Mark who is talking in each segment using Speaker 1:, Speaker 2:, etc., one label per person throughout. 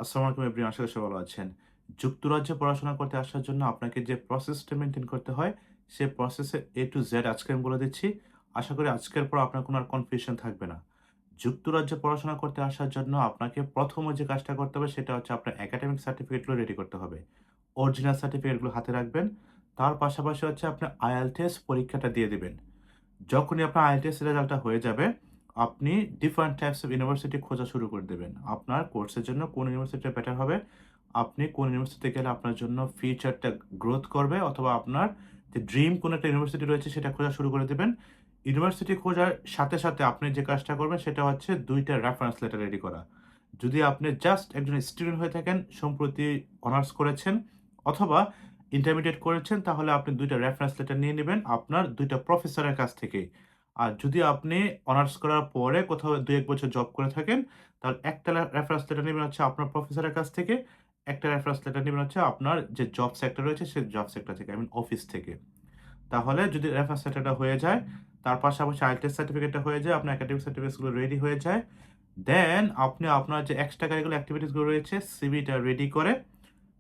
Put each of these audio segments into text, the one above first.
Speaker 1: আসসালামু আলাইকুম এভরিওয়ান, আশা করি সবাই ভালো আছেন। যুক্তরাজ্যে পড়াশোনা করতে আসার জন্য আপনাকে যে প্রসেসটা মেইনটেইন করতে হয়, সে প্রসেসের A to Z আজকে আমি বলে দিচ্ছি। আশা করি আজকের পর আপনার কোনো আর কনফিউশন থাকবে না। যুক্তরাজ্যে পড়াশোনা করতে আসার জন্য আপনাকে ১ম যে কাজটা করতে হবে সেটা হচ্ছে আপনার একাডেমিক সার্টিফিকেটগুলো রেডি করতে হবে। অরিজিনাল সার্টিফিকেটগুলো হাতে রাখবেন। তার পাশাপাশি হচ্ছে আপনি IELTS পরীক্ষাটা দিয়ে দিবেন। যখনই আপনার IELTS রেজাল্টটা হয়ে যাবে, আপনি ডিফারেন্ট টাইপস অফ ইউনিভার্সিটি খোঁজা শুরু করে দেবেন। আপনার কোর্সের জন্য কোন ইউনিভার্সিটিটা বেটার হবে, আপনি কোন ইউনিভার্সিটিতে গেলে আপনার জন্য ফিউচারটা গ্রোথ করবে অথবা আপনার যে ড্রিম কোন একটা ইউনিভার্সিটি রয়েছে সেটা খোঁজা শুরু করে দিবেন। ইউনিভার্সিটি খোঁজার সাথে, সাথে আপনি যে কাজটা করবেন সেটা হচ্ছে ২ টা রেফারেন্স লেটার রেডি করা। যদি আপনি জাস্ট একজন স্টুডেন্ট হয়ে থাকেন, সম্প্রতি অনার্স করেছেন অথবা ইন্টারমিডিয়েট করেছেন, তাহলে আপনি ২ টা রেফারেন্স লেটার নিয়ে নিবেন আপনার ২ টা প্রফেসরের কাছ থেকেই। আর যদি আপনি অনার্স করার পরে কোথাও ২-১ বছর জব করে থাকেন, তাহলে একটা রেফারেন্স লেটার নিবেন হচ্ছে আপনার প্রফেসরের কাছ থেকে, একটা রেফারেন্স লেটার নিবেন হচ্ছে আপনার যে জব সেক্টর রয়েছে, সেই জব সেক্টর থেকে, আই মিন অফিস থেকে। তাহলে যদি রেফারেন্স লেটারটা হয়ে যায়, তার পাশাপাশি IELTS সার্টিফিকেটটা হয়ে যায়, আপনার একাডেমিক সার্টিফিকেটস গুলো রেডি হয়ে যায়। দেন আপনি আপনার যে এক্সট্রা কারিকুলার এক্টিভিটিস গুলো রয়েছে, সিভিটা রেডি করে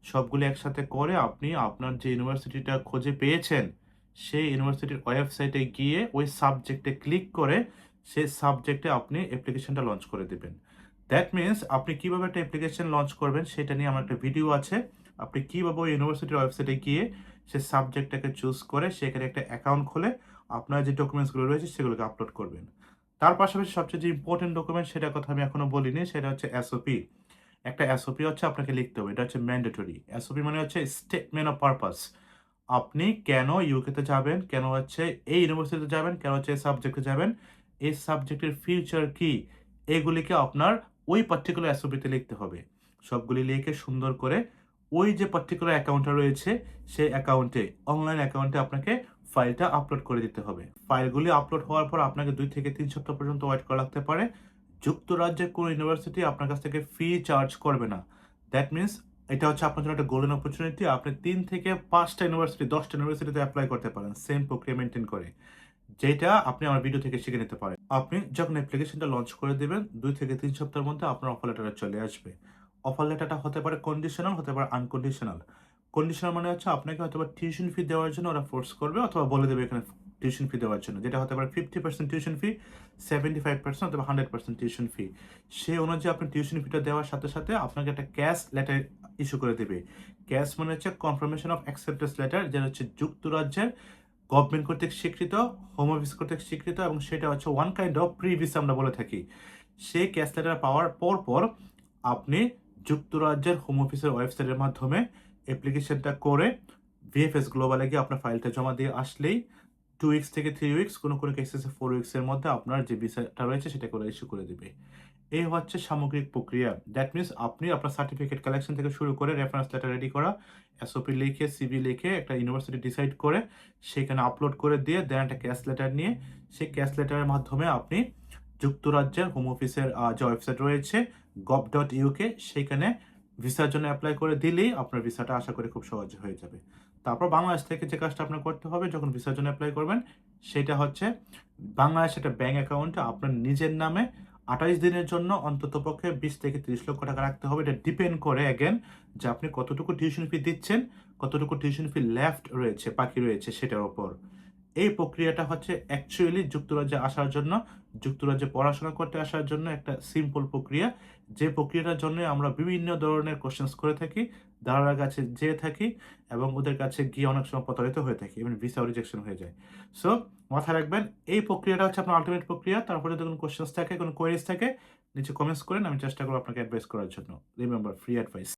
Speaker 1: সবগুলো একসাথে করে আপনি আপনার যে ইউনিভার্সিটিটা খুঁজে পেয়েছেন, সেই ইউনিভার্সিটির ওয়েবসাইটে গিয়ে ওই সাবজেক্টে ক্লিক করে সেই সাবজেক্টে আপনি অ্যাপ্লিকেশনটা লঞ্চ করে দিবেন। দ্যাট মিনস আপনি কিভাবে একটা অ্যাপ্লিকেশন লঞ্চ করবেন সেটা নিয়ে আমার একটা ভিডিও আছে। আপনি কিভাবে ওই ইউনিভার্সিটির ওয়েবসাইটে গিয়ে সেই সাবজেক্টটাকে চুজ করে সেখানে একটা অ্যাকাউন্ট খুলে আপনার যে ডকুমেন্টসগুলো রয়েছে সেগুলোকে আপলোড করবেন। তার পাশাপাশি সবচেয়ে যে ইম্পোর্টেন্ট ডকুমেন্ট সেটার কথা আমি এখনো বলিনি, সেটা হচ্ছে SOP। একটা এসওপি হচ্ছে আপনাকে লিখতে হবে। এটা হচ্ছে ম্যান্ডেটরি। এসওপি মানে হচ্ছে স্টেটমেন্ট অফ পারপাস। আপনি কেন ইউকে তে যাবেন, কেন হচ্ছে এই ইউনিভার্সিটিতে যাবেন, কেন হচ্ছে এই সাবজেক্টে যাবেন, এই সাবজেক্টের ফিউচার কি, এগুলিকে আপনার ওই পার্টিকুলার এসওপিতে লিখতে হবে। সবগুলি লিখে সুন্দর করে ওই যে পার্টিকুলার অ্যাকাউন্টটা রয়েছে, সেই অ্যাকাউন্টে, অনলাইন অ্যাকাউন্টে আপনাকে ফাইলটা আপলোড করে দিতে হবে। ফাইলগুলি আপলোড হওয়ার পর আপনাকে ২ থেকে ৩ সপ্তাহ পর্যন্ত ওয়েট করা লাগতে পারে। যুক্তরাজ্যের কোনো ইউনিভার্সিটি আপনার কাছ থেকে ফি চার্জ করবে না। দ্যাট মিনস এটা হচ্ছে আপনার জন্য একটা গোল্ডেন অপরচুনিটি। আপনি ৩ থেকে ৫ টা ইউনিভার্সিটি, ১০ টা ইউনিভার্সিটিতে এপ্লাই করতে পারেন সেম প্রক্রিয়া মেইনটেইন করে। যেটা আপনি আমার ভিডিও থেকে শিখে নিতে পারেন। আপনি যখন অ্যাপ্লিকেশনটা লঞ্চ করে দিবেন, ২ থেকে ৩ সপ্তাহের মধ্যে আপনার অফার লেটারটা চলে আসবে। অফার লেটারটা হতে পারে কন্ডিশনাল, হতে পারে আনকন্ডিশনাল। কন্ডিশনাল মানে হচ্ছে আপনাকে হয়তোবা টিউশন ফি দেওয়ার জন্য ওরা ফোর্স করবে অথবা বলে দেবে এখানে টিউশন ফি দেওয়ার জন্য। যেটা হতে পারে 50% টিউশন ফি, 75% অথবা 100% টিউশন ফি। সেই অনুযায়ী আপনি টিউশন ফিটা দেওয়ার সাথে, সাথে আপনাকে একটা ক্যাশ লেটার ইস্যু করে দিবে। ক্যাশ মানে হচ্ছে কনফার্মেশন অফ অ্যাকসেপ্টেন্স লেটার, যেটা হচ্ছে যুক্তরাজ্যের গভর্নমেন্ট কর্তৃক স্বীকৃত, হোম অফিস কর্তৃক স্বীকৃত, এবং সেটা হচ্ছে one kind of pre visa আমরা বলে থাকি। সেই ক্যাশ লেটার পাওয়ার পর আপনি যুক্তরাজ্যের হোম অফিসের ওয়েবসাইটের মাধ্যমে অ্যাপ্লিকেশনটা করে VFS গ্লোবালে গিয়ে আপনার ফাইলটা জমা দিয়ে আসলেই 2 উইকস থেকে 3 উইকস, কোনো কেসেসে 4 উইকস এর মধ্যে আপনার যে ভিসাটা রয়েছে সেটাকে ওরা ইস্যু করে দিবে। এই হচ্ছে সামগ্রিক প্রক্রিয়া। দ্যাট মিনস আপনি আপনার সার্টিফিকেট কালেকশন থেকে শুরু করে রেফারেন্স লেটার রেডি করা, এসওপি লিখে, সিভি লিখে, একটা ইউনিভার্সিটি ডিসাইড করে সেখানে আপলোড করে দিয়ে দেন একটা ক্যাশ লেটার নিয়ে সেই ক্যাশ লেটারের মাধ্যমে আপনি যুক্তরাজ্যের হোম অফিসের যে ওয়েবসাইট রয়েছে gov.uk, সেখানে ভিসার জন্য এপ্লাই করে দিলেই আপনার ভিসাটা আশা করি খুব সহজে হয়ে যাবে। তারপর বাংলাদেশ থেকে যে কাজটা আপনার করতে হবে যখন ভিসার জন্য এপ্লাই করবেন, সেটা হচ্ছে বাংলাদেশে একটা ব্যাংক অ্যাকাউন্টে আপনার নিজের নামে ২৮ দিনের জন্য অন্ততপক্ষে ২০ থেকে ৩০ লক্ষ টাকা রাখতে হবে। এটা ডিপেন্ড করে এগেইন যে আপনি কতটুকু টিউশন ফি দিচ্ছেন, কতটুকু টিউশন ফি লেফট রয়েছে, বাকি রয়েছে সেটার উপর। এই প্রক্রিয়াটা হচ্ছে অ্যাকচুয়ালি যুক্তরাজ্যে আসার জন্য, যুক্তরাজ্যে পড়াশোনা করতে আসার জন্য একটা সিম্পল প্রক্রিয়া। যে প্রক্রিয়াটার জন্য আমরা বিভিন্ন ধরনের কোয়েশ্চেনস করে থাকি, দালালের কাছে যেয়ে থাকি এবং ওদের কাছে গিয়ে অনেক সময় প্রতারিত হয়ে থাকি এবং ভিসাও রিজেকশন হয়ে যায়। সো মাথায় রাখবেন এই প্রক্রিয়াটা হচ্ছে আপনার আল্টিমেট প্রক্রিয়া। তারপরে যদি কোনো কোয়েশ্চেনস থাকে, কোনো কোয়েরিজ থাকে, নিচে কমেন্টস করেন। আমি চেষ্টা করব আপনাকে অ্যাডভাইস করার জন্য। Remember, free advice.